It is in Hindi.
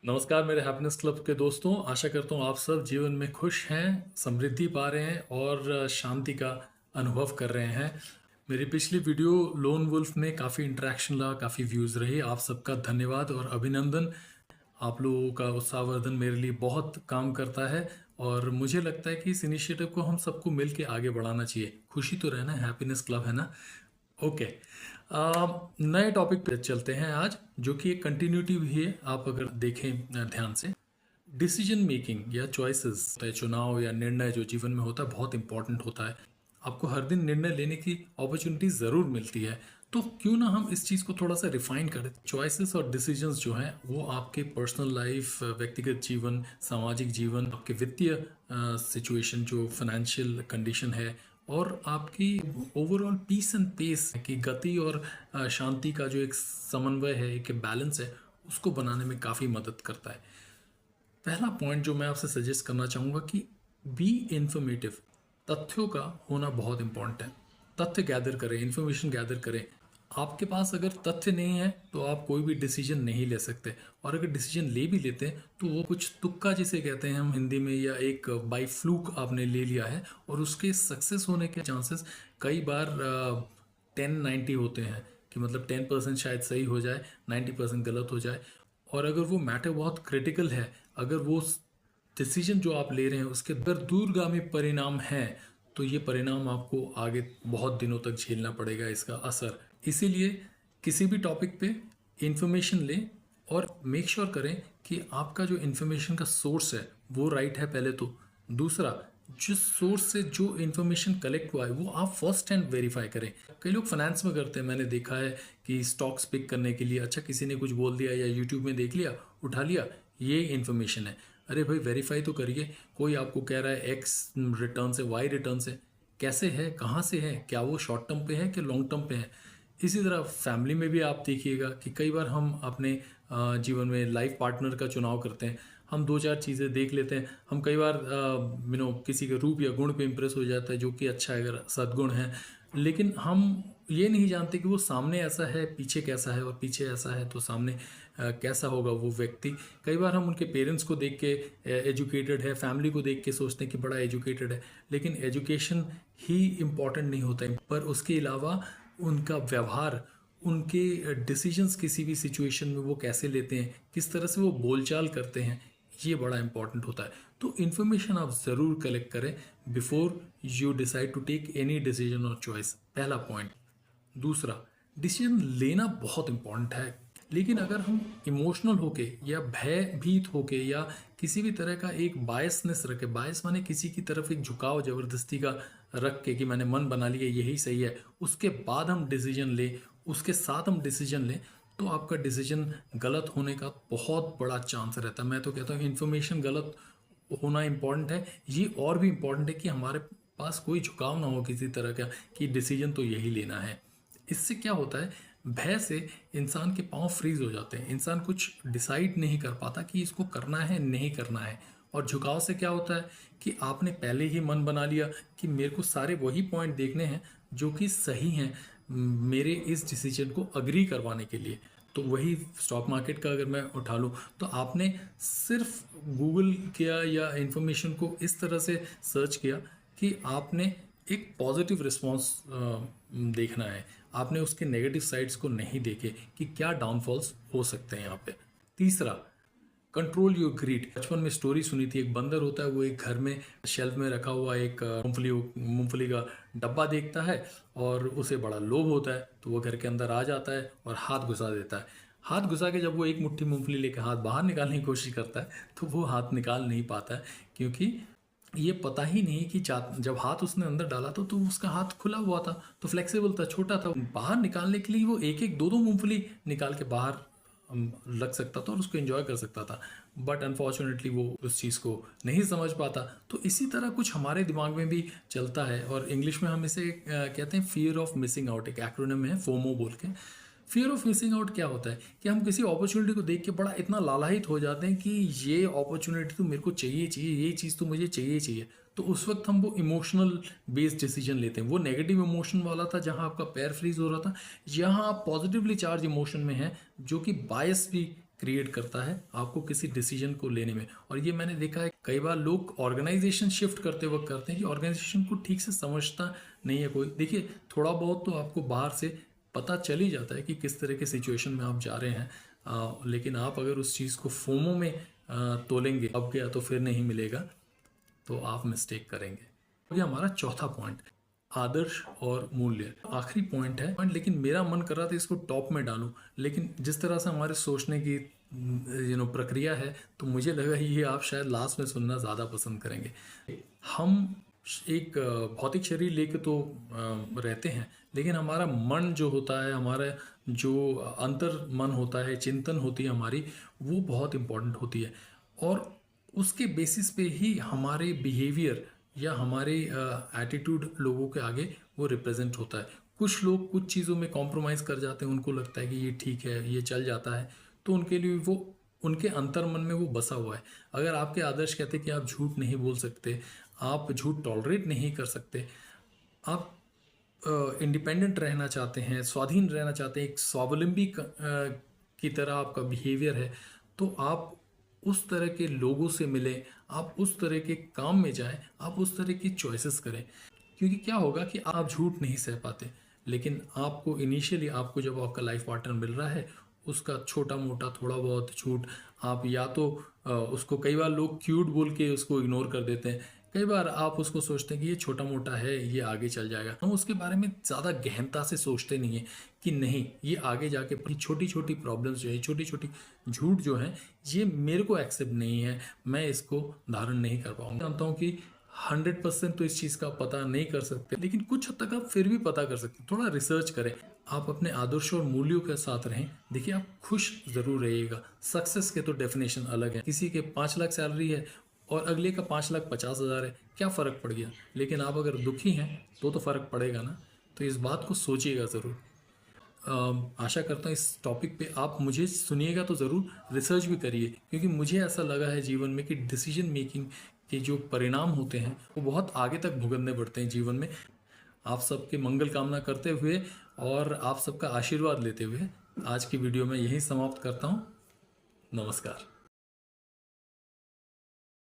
नमस्कार मेरे हैप्पीनेस क्लब के दोस्तों। आशा करता हूँ आप सब जीवन में खुश हैं, समृद्धि पा रहे हैं और शांति का अनुभव कर रहे हैं। मेरी पिछली वीडियो लोन वुल्फ में काफ़ी इंटरेक्शन रहा, काफ़ी व्यूज़ रही। आप सबका धन्यवाद और अभिनंदन। आप लोगों का उत्साहवर्धन मेरे लिए बहुत काम करता है और मुझे लगता है कि इस इनिशिएटिव को हम सबको मिल के आगे बढ़ाना चाहिए। खुशी तो रहना, हैप्पीनेस क्लब है ना। ओके। नए टॉपिक पे चलते हैं आज, जो कि एक कंटिन्यूटी भी है। आप अगर देखें ध्यान से, डिसीजन मेकिंग या चॉइसेस, चुनाव या निर्णय जो जीवन में होता है बहुत इंपॉर्टेंट होता है। आपको हर दिन निर्णय लेने की अपॉर्चुनिटी ज़रूर मिलती है। तो क्यों ना हम इस चीज़ को थोड़ा सा रिफाइन करें। चॉइसेस और डिसीजंस जो हैं वो आपके पर्सनल लाइफ, व्यक्तिगत जीवन, सामाजिक जीवन, आपके वित्तीय सिचुएशन, जो फाइनेंशियल कंडीशन है, और आपकी ओवरऑल पीस एंड पेस की गति और शांति का जो एक समन्वय है, एक बैलेंस है, उसको बनाने में काफ़ी मदद करता है। पहला पॉइंट जो मैं आपसे सजेस्ट करना चाहूँगा कि बी इंफॉर्मेटिव। तथ्यों का होना बहुत इंपॉर्टेंट है। तथ्य गैदर करें, इंफॉर्मेशन गैदर करें। आपके पास अगर तथ्य नहीं है तो आप कोई भी डिसीजन नहीं ले सकते, और अगर डिसीजन ले भी लेते हैं तो वो कुछ तुक्का जिसे कहते हैं हम हिंदी में, या एक बाई फ्लूक आपने ले लिया है, और उसके सक्सेस होने के चांसेस कई बार 10-90 होते हैं। कि मतलब 10% शायद सही हो जाए, 90% गलत हो जाए। और अगर वो मैटर बहुत क्रिटिकल है, अगर वो डिसीजन जो आप ले रहे हैं उसके अंदर दूरगामी परिणाम हैं, तो ये परिणाम आपको आगे बहुत दिनों तक झेलना पड़ेगा, इसका असर। इसीलिए किसी भी टॉपिक पे इंफॉर्मेशन लें और मेक श्योर करें कि आपका जो इंफॉर्मेशन का सोर्स है वो राइट है पहले तो। दूसरा, जिस सोर्स से जो इन्फॉर्मेशन कलेक्ट हुआ है वो आप फर्स्ट हैंड वेरीफाई करें। कई लोग फाइनेंस में करते हैं, मैंने देखा है कि स्टॉक्स पिक करने के लिए अच्छा किसी ने कुछ बोल दिया या यूट्यूब में देख लिया, उठा लिया, ये इन्फॉर्मेशन है। अरे भाई, वेरीफाई तो करिए। कोई आपको कह रहा है एक्स रिटर्न से वाई रिटर्न से, कैसे है, कहाँ से है, क्या वो शॉर्ट टर्म पे है कि लॉन्ग टर्म पे है। इसी तरह फैमिली में भी आप देखिएगा कि कई बार हम अपने जीवन में लाइफ पार्टनर का चुनाव करते हैं। हम दो चार चीज़ें देख लेते हैं। हम कई बार किसी के रूप या गुण पे इम्प्रेस हो जाता है, जो कि अच्छा है अगर सद्गुण है, लेकिन हम ये नहीं जानते कि वो सामने ऐसा है, पीछे कैसा है, और पीछे ऐसा है तो सामने कैसा होगा वो व्यक्ति। कई बार हम उनके पेरेंट्स को देख के एजुकेटेड है, फैमिली को देख के सोचते हैं कि बड़ा एजुकेटेड है, लेकिन एजुकेशन ही इम्पॉर्टेंट नहीं होता है, पर उसके अलावा उनका व्यवहार, उनके डिसीजंस किसी भी सिचुएशन में वो कैसे लेते हैं, किस तरह से वो बोलचाल करते हैं, ये बड़ा इंपॉर्टेंट होता है। तो इन्फॉर्मेशन आप ज़रूर कलेक्ट करें before you decide to take any decision और चॉइस। पहला पॉइंट। दूसरा, डिसीजन लेना बहुत इंपॉर्टेंट है, लेकिन अगर हम इमोशनल होके या भयभीत होके या किसी भी तरह का एक बायसनेस रखे, बायस माने किसी की तरफ एक झुकाव ज़बरदस्ती का रख के कि मैंने मन बना लिया यही सही है, उसके बाद हम डिसीजन लें, उसके साथ हम डिसीजन लें, तो आपका डिसीजन गलत होने का बहुत बड़ा चांस रहता है। मैं तो कहता हूँ इन्फॉर्मेशन गलत होना इम्पॉर्टेंट है, ये और भी इम्पॉर्टेंट है कि हमारे पास कोई झुकाव ना हो किसी तरह का कि डिसीजन तो यही लेना है। इससे क्या होता है, भय से इंसान के पांव फ्रीज हो जाते हैं, इंसान कुछ डिसाइड नहीं कर पाता कि इसको करना है नहीं करना है। और झुकाव से क्या होता है कि आपने पहले ही मन बना लिया कि मेरे को सारे वही पॉइंट देखने हैं जो कि सही हैं मेरे इस डिसीजन को अग्री करवाने के लिए। तो वही स्टॉक मार्केट का अगर मैं उठा लूँ, तो आपने सिर्फ गूगल किया या इन्फॉर्मेशन को इस तरह से सर्च किया कि आपने एक पॉजिटिव रिस्पॉन्स देखना है, आपने उसके नेगेटिव साइड्स को नहीं देखे कि क्या डाउनफॉल्स हो सकते हैं यहाँ पे। तीसरा, कंट्रोल योर ग्रीड। बचपन में स्टोरी सुनी थी, एक बंदर होता है, वो एक घर में शेल्फ में रखा हुआ एक मूंगफली का डब्बा देखता है और उसे बड़ा लोभ होता है, तो वो घर के अंदर आ जाता है और हाथ घुसा देता है। हाथ घुसा के जब वो एक मुट्ठी मूंगफली लेकर हाथ बाहर निकालने की कोशिश करता है तो वो हाथ निकाल नहीं पाता है, क्योंकि ये पता ही नहीं कि जब हाथ उसने अंदर डाला तो उसका हाथ खुला हुआ था, तो फ्लेक्सिबल था, छोटा था, बाहर निकालने के लिए वो एक एक दो दो मूंगफली निकाल के बाहर लग सकता था और उसको एंजॉय कर सकता था। बट अनफॉर्चुनेटली वो उस चीज़ को नहीं समझ पाता। तो इसी तरह कुछ हमारे दिमाग में भी चलता है, और इंग्लिश में हम इसे कहते हैं फियर ऑफ मिसिंग आउट, एक एक्रोनिम है फोमो बोल के। फियर ऑफ मिसिंग आउट क्या होता है कि हम किसी अपॉर्चुनिटी को देख के बड़ा इतना लालायित हो जाते हैं कि ये अपॉर्चुनिटी तो मेरे को चाहिए चाहिए, ये चीज़ तो मुझे चाहिए चाहिए। तो उस वक्त हम वो इमोशनल बेस्ड डिसीजन लेते हैं। वो नेगेटिव इमोशन वाला था जहां आपका पैर फ्रीज हो रहा था, यहाँ आप पॉजिटिवली चार्ज इमोशन में हैं जो कि बायस भी क्रिएट करता है आपको किसी डिसीजन को लेने में। और ये मैंने देखा है कई बार लोग ऑर्गेनाइजेशन शिफ्ट करते वक्त करते हैं कि ऑर्गेनाइजेशन को ठीक से समझता नहीं है कोई। देखिए थोड़ा बहुत तो आपको बाहर से पता चल ही जाता है कि किस तरह के सिचुएशन में आप जा रहे हैं, लेकिन आप अगर उस चीज़ को फोमो में तोलेंगे अब गया तो फिर नहीं मिलेगा, तो आप मिस्टेक करेंगे। ये हमारा चौथा पॉइंट, आदर्श और मूल्य। आखिरी पॉइंट है, लेकिन मेरा मन कर रहा था इसको टॉप में डालूं, लेकिन जिस तरह से हमारे सोचने की प्रक्रिया है, तो मुझे लगा ये आप शायद लास्ट में सुनना ज़्यादा पसंद करेंगे। हम एक भौतिक शरीर लेके तो रहते हैं, लेकिन हमारा मन जो होता है, हमारा जो अंतर मन होता है, चिंतन होती है हमारी, वो बहुत इम्पोर्टेंट होती है। और उसके बेसिस पे ही हमारे बिहेवियर या हमारे एटीट्यूड लोगों के आगे वो रिप्रेजेंट होता है। कुछ लोग कुछ चीज़ों में कॉम्प्रोमाइज़ कर जाते हैं, उनको लगता है कि ये ठीक है, ये चल जाता है, तो उनके लिए वो उनके अंतर मन में वो बसा हुआ है। अगर आपके आदर्श कहते हैं कि आप झूठ नहीं बोल सकते, आप झूठ टॉलरेट नहीं कर सकते, आप इंडिपेंडेंट रहना चाहते हैं, स्वाधीन रहना चाहते हैं, एक स्वावलंबी की तरह आपका बिहेवियर है, तो आप उस तरह के लोगों से मिलें, आप उस तरह के काम में जाएं, आप उस तरह की चॉइसेस करें। क्योंकि क्या होगा कि आप झूठ नहीं सह पाते, लेकिन आपको इनिशियली आपको जब आपका लाइफ पार्टनर मिल रहा है, उसका छोटा मोटा थोड़ा बहुत झूठ आप या तो उसको, कई बार लोग क्यूट बोल के उसको इग्नोर कर देते हैं, कई बार आप उसको सोचते हैं कि ये छोटा मोटा है, ये आगे चल जाएगा। हम उसके बारे में ज़्यादा गहनता से सोचते नहीं है कि नहीं, ये आगे जाके अपनी छोटी छोटी प्रॉब्लम्स जो है, छोटी छोटी झूठ जो है, ये मेरे को एक्सेप्ट नहीं है, मैं इसको धारण नहीं कर पाऊंगा। जानता हूँ कि 100% तो इस चीज़ का पता नहीं कर सकते, लेकिन कुछ हद तक आप फिर भी पता कर सकते हैं। थोड़ा रिसर्च करें, आप अपने आदर्शों और मूल्यों के साथ रहें। देखिए आप खुश ज़रूर रहिएगा। सक्सेस के तो डेफिनेशन अलग है। किसी के 5 लाख सैलरी है और अगले का 5,50,000 है, क्या फ़र्क पड़ गया? लेकिन आप अगर दुखी हैं तो फ़र्क पड़ेगा ना। तो इस बात को सोचिएगा ज़रूर। आशा करता हूँ इस टॉपिक पे आप मुझे सुनिएगा तो ज़रूर, रिसर्च भी करिए, क्योंकि मुझे ऐसा लगा है जीवन में कि डिसीजन मेकिंग के जो परिणाम होते हैं वो बहुत आगे तक भुगतने पड़ते हैं जीवन में। आप सबके मंगल कामना करते हुए और आप सबका आशीर्वाद लेते हुए आज की वीडियो में यहीं समाप्त करता हूँ। नमस्कार।